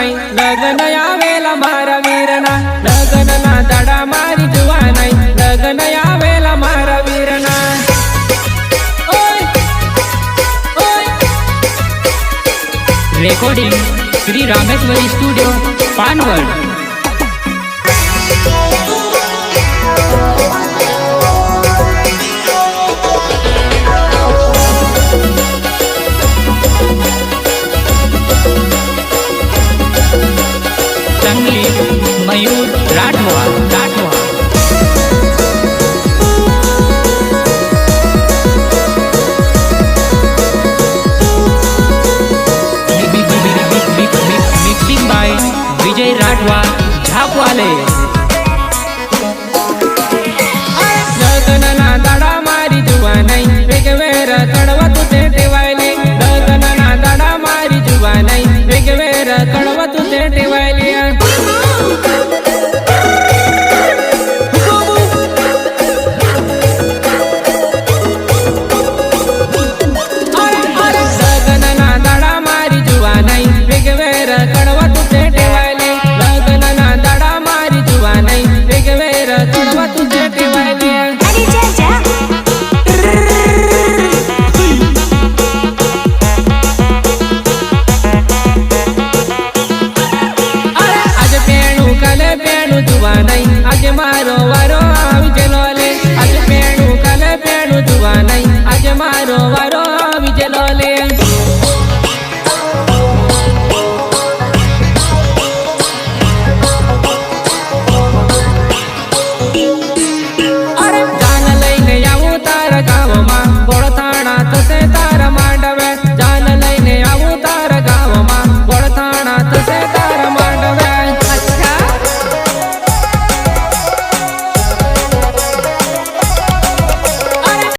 नाही लग्न यावेला मारा वीरना लग्नना दाडा मारी जुवा नाही लग्न यावेला मारा वीरना ओय ओय recording Shri Rameshwari studio Panvad. Sangli Mayur Rathwa Rathwa mixing by Vijay Rathwa झापवाले।